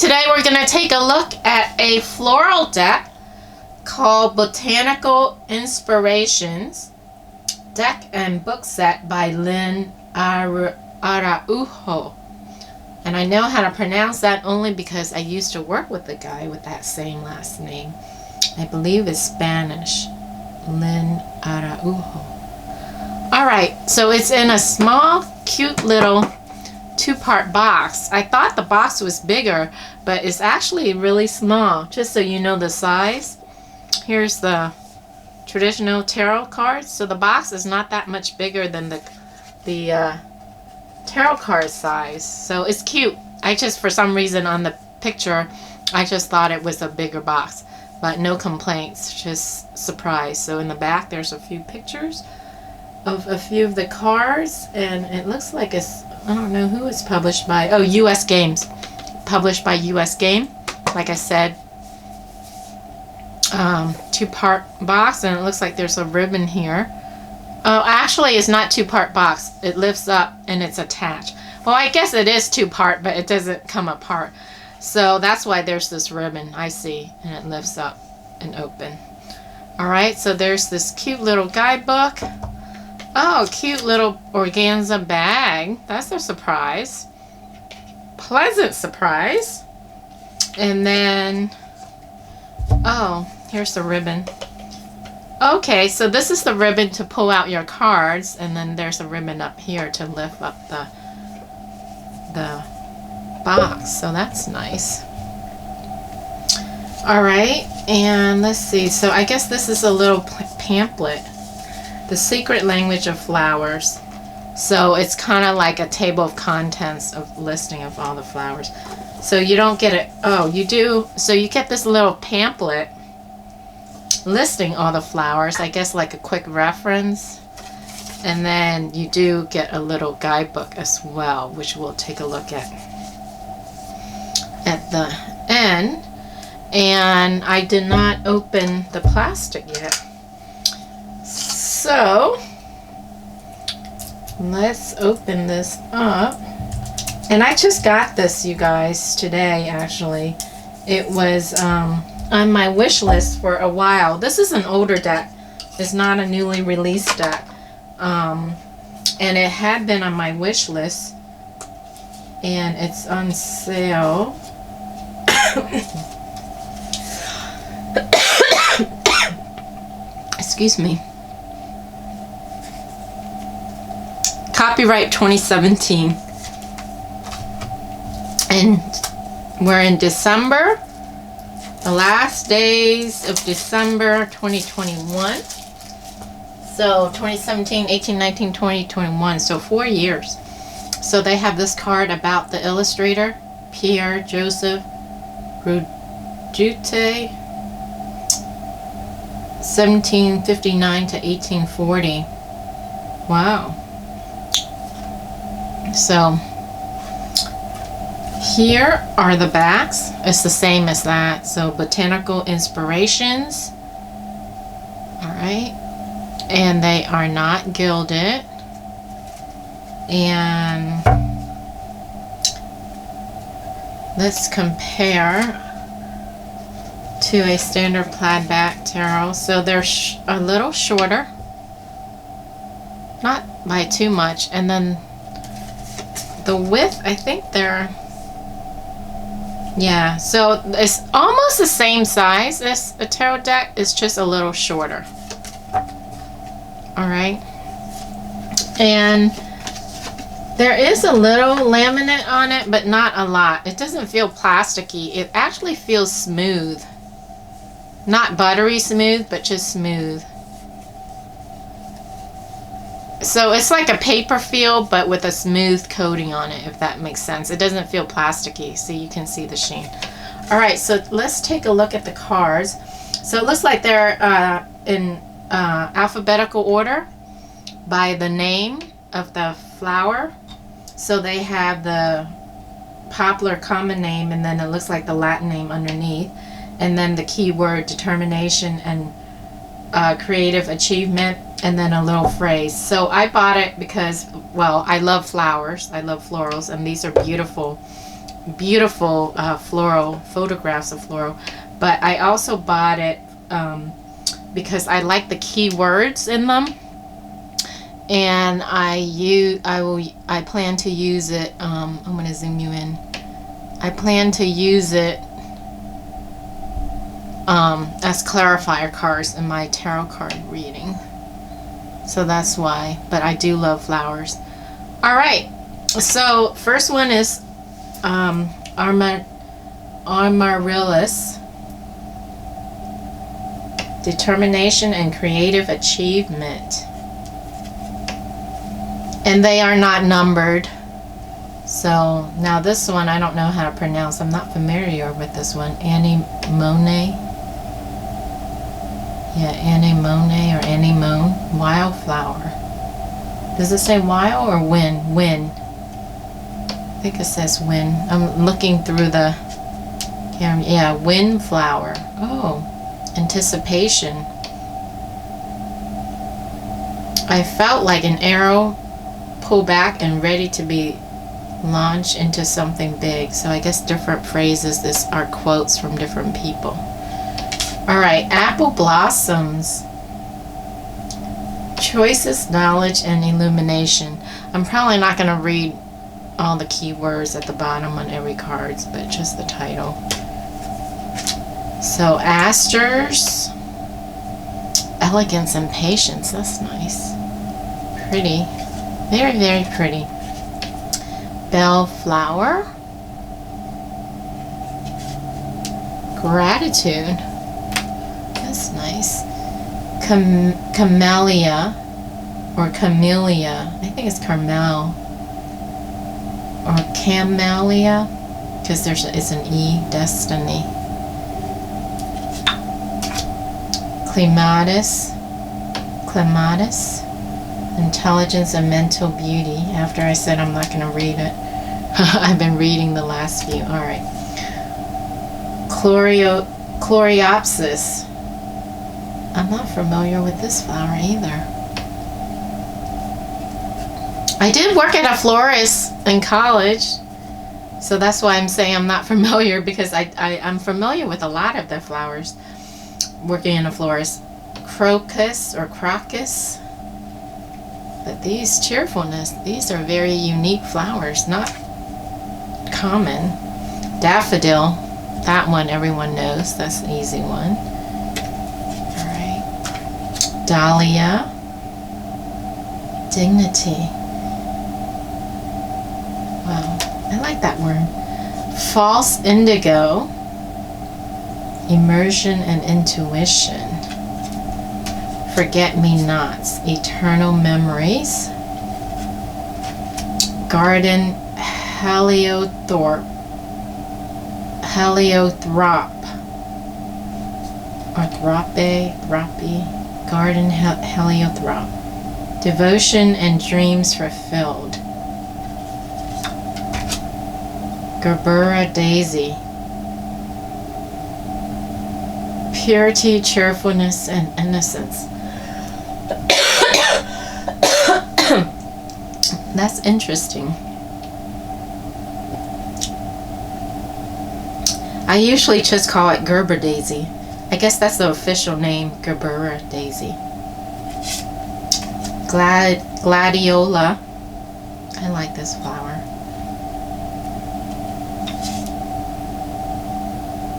today we're going to take a look at a floral deck called Botanical Inspirations Deck and Book Set by Lynn Araujo. And I know how to pronounce that only because I used to work with a guy with that same last name. I believe it's Spanish. Lynn Araujo. Alright, so it's in a small, cute little two-part box. I thought the box was bigger, but it's actually really small, just so you know the size. Here's the traditional tarot cards. So the box is not that much bigger than the tarot card size. So it's cute. I just, for some reason on the picture, I just thought it was a bigger box. But no complaints, just surprise. So in the back there's a few pictures of a few of the cards, and it looks like it's, I don't know who it's published by. Oh, US Games. Published by US Game. Like I said, two-part box, and it looks like there's a ribbon here. Oh, actually it's not two-part box. It lifts up and it's attached. Well, I guess it is two-part, but it doesn't come apart. So that's why there's this ribbon, I see, and it lifts up and open. Alright, so there's this cute little guidebook. Oh, cute little organza bag. That's a surprise. Pleasant surprise. And then, oh, here's the ribbon. Okay, so this is the ribbon to pull out your cards, and then there's a ribbon up here to lift up the box. So that's nice. Alright, and let's see. So I guess this is a little pamphlet. The Secret Language of Flowers. So it's kind of like a table of contents of listing of all the flowers. So you don't get it. Oh, you do. So you get this little pamphlet listing all the flowers. I guess like a quick reference. And then you do get a little guidebook as well, which we'll take a look at the end. And I did not open the plastic yet. So let's open this up. And I just got this, you guys, today actually. It was on my wish list for a while. This is an older deck. It's not a newly released deck. And it had been on my wish list. And it's on sale. Excuse me. Copyright 2017. And we're in December. The last days of December 2021. So 2017, 18, 19, 20, 21. So 4 years. So they have this card about the illustrator, Pierre Joseph Rudute, 1759 to 1840. Wow. So here are the backs. It's the same as that. So Botanical Inspirations. Alright. And they are not gilded. And let's compare to a standard plaid back tarot. So they're a little shorter. Not by too much. And then the width, I think they're, yeah, so it's almost the same size as a tarot deck. It's just a little shorter. Alright. And there is a little laminate on it, but not a lot. It doesn't feel plasticky. It actually feels smooth. Not buttery smooth, but just smooth. So it's like a paper feel, but with a smooth coating on it, if that makes sense. It doesn't feel plasticky, so you can see the sheen. Alright, so let's take a look at the cards. So it looks like they're in alphabetical order by the name of the flower. So they have the popular common name, and then it looks like the Latin name underneath. And then the keyword determination and creative achievement, and then a little phrase. So I bought it because, well, I love flowers. I love florals, and these are beautiful beautiful floral photographs of floral, but I also bought it because I like the keywords in them, and I plan to use it. I'm going to zoom you in. I plan to use it as clarifier cards in my tarot card reading. So that's why. But I do love flowers. All right. So first one is Amaryllis. Determination and creative achievement. And they are not numbered. So now this one I don't know how to pronounce. I'm not familiar with this one. Anemone. Yeah, anemone or anemone. Wildflower. Does it say wild or win? Win. I think it says win. I'm looking through the camera. Yeah, windflower. Oh, anticipation. I felt like an arrow pull back and ready to be launched into something big. So I guess different phrases. This are quotes from different people. All right, apple blossoms. Choices, knowledge, and illumination. I'm probably not going to read all the keywords at the bottom on every card, but just the title. So asters, elegance and patience. That's nice. Pretty. Very, very pretty. Bellflower. Gratitude. That's nice. Camellia or Camellia. I think it's Carmel or Camellia because it's an E. Destiny. Clematis. Intelligence and mental beauty. After I said I'm not going to read it. I've been reading the last few. All right. Coreopsis. I'm not familiar with this flower either. I did work at a florist in college, so that's why I'm saying I'm not familiar, because I'm familiar with a lot of the flowers working in a florist. Crocus or crocus. But these cheerfulness, these are very unique flowers, not common. Daffodil, that one everyone knows, that's an easy one. Alright. Dahlia. Dignity. Wow, I like that word. False indigo. Immersion and intuition. Forget-me-nots, eternal memories. Garden heliothorpe. Or thrope. Garden heliothorpe. Devotion and dreams fulfilled. Gerbera daisy. Purity, cheerfulness, and innocence. That's interesting. I usually just call it Gerber daisy. I guess that's the official name, Gerbera daisy. Gladiola. I like this flower.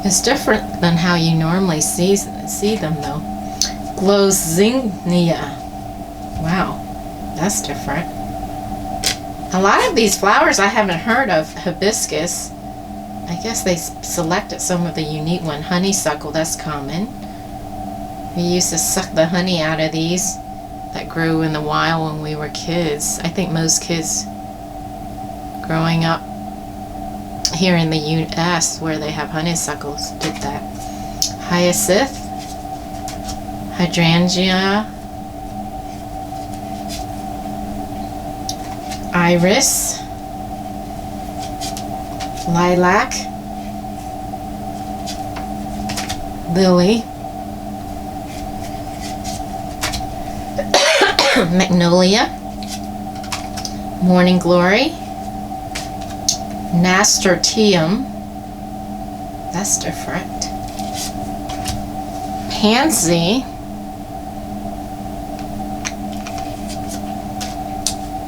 It's different than how you normally see them though. Gloxinia. Wow, that's different. A lot of these flowers I haven't heard of. Hibiscus. I guess they selected some of the unique one. Honeysuckle, that's common. We used to suck the honey out of these that grew in the wild when we were kids. I think most kids growing up here in the U.S. where they have honeysuckles did that. Hyacinth. Hydrangea. Iris. Lilac. Lily. Magnolia. Morning Glory. Nasturtium. That's different. Pansy.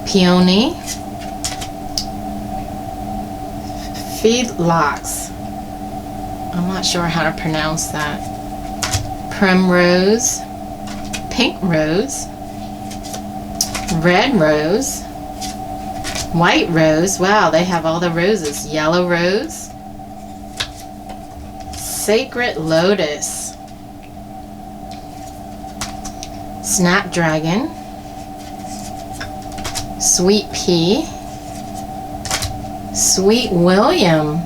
Peony. Feedlocks. I'm not sure how to pronounce that. Primrose. Pink rose. Red rose. White rose. Wow, they have all the roses. Yellow rose. Sacred lotus. Snapdragon. Sweet pea. Sweet William.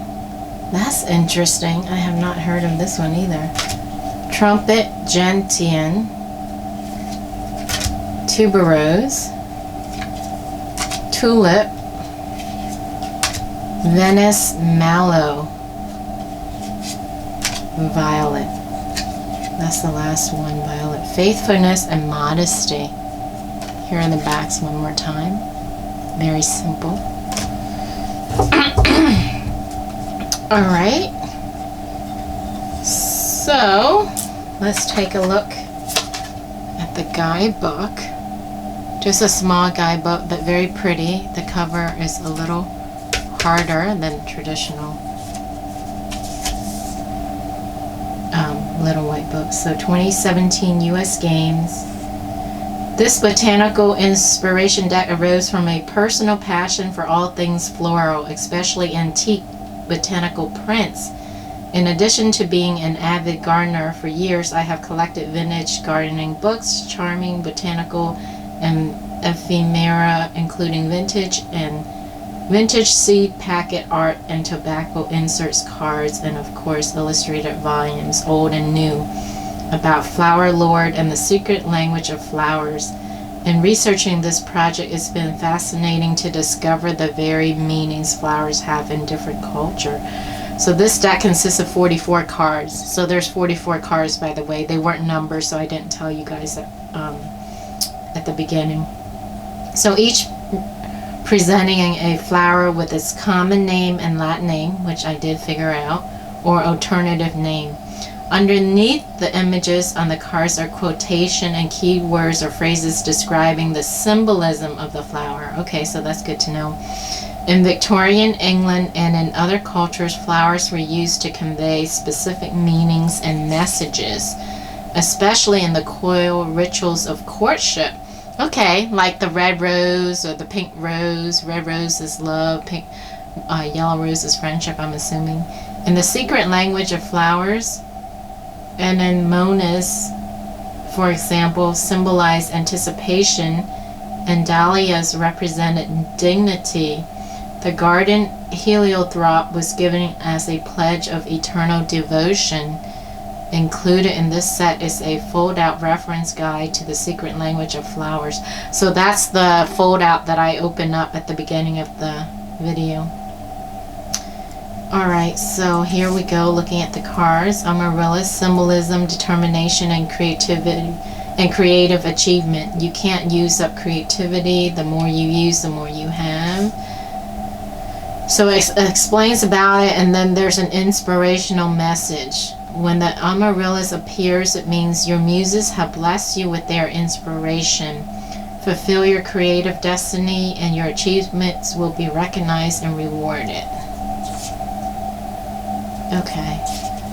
That's interesting. I have not heard of this one either. Trumpet gentian. Tuberose. Tulip. Venice mallow. Violet. That's the last one, violet. Faithfulness and modesty. Here are the backs one more time. Very simple. Alright. So, let's take a look at the guidebook. Just a small guidebook, but very pretty. The cover is a little harder than traditional little white books. So 2017 US Games. This botanical inspiration deck arose from a personal passion for all things floral, especially antique botanical prints. In addition to being an avid gardener for years, I have collected vintage gardening books, charming botanical and ephemera, including vintage seed packet art and tobacco inserts, cards, and of course illustrated volumes, old and new, about flower lore and the secret language of flowers. In researching this project, it's been fascinating to discover the varied meanings flowers have in different culture. So this deck consists of 44 cards. So there's 44 cards, by the way. They weren't numbered, so I didn't tell you guys that, at the beginning. So each presenting a flower with its common name and Latin name, which I did figure out, or alternative name. Underneath the images on the cards are quotation and keywords or phrases describing the symbolism of the flower. Okay, so that's good to know. In Victorian England and in other cultures, flowers were used to convey specific meanings and messages, especially in the coil rituals of courtship. Okay, like the red rose or the pink rose. Red rose is love, pink, yellow rose is friendship, I'm assuming. In the secret language of flowers, and in monas, for example, symbolize anticipation, and dahlias represented dignity. The garden heliothrope was given as a pledge of eternal devotion. Included in this set is a fold-out reference guide to the secret language of flowers. So that's the fold-out that I opened up at the beginning of the video. Alright, so here we go, looking at the cards. Amaryllis, symbolism, determination, and creativity, and creative achievement. You can't use up creativity. The more you use, the more you have. So it explains about it, and then there's an inspirational message. When the amaryllis appears, it means your muses have blessed you with their inspiration. Fulfill your creative destiny, and your achievements will be recognized and rewarded. Okay,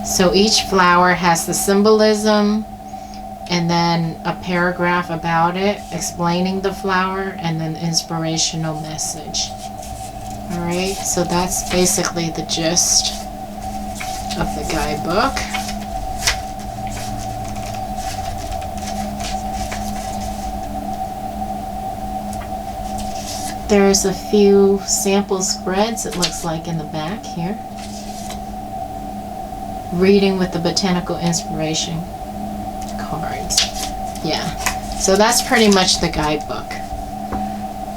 so each flower has the symbolism, and then a paragraph about it, explaining the flower, and then inspirational message. Alright, so that's basically the gist of the guidebook. There's a few sample spreads, it looks like, in the back here. Reading with the botanical inspiration cards. Yeah, so that's pretty much the guidebook.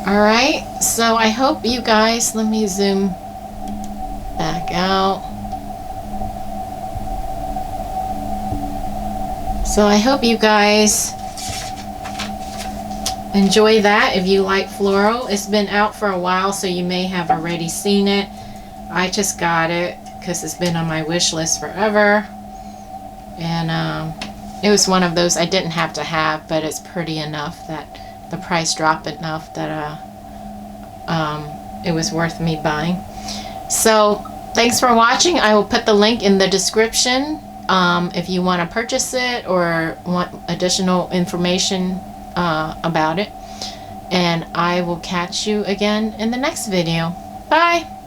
Alright, so I hope you guys, let me zoom back out. So I hope you guys enjoy that if you like floral. It's been out for a while, so you may have already seen it. I just got it because it's been on my wish list forever. And it was one of those I didn't have to have, but it's pretty enough that the price dropped enough that it was worth me buying. So thanks for watching. I will put the link in the description if you want to purchase it or want additional information about it. And I will catch you again in the next video. Bye!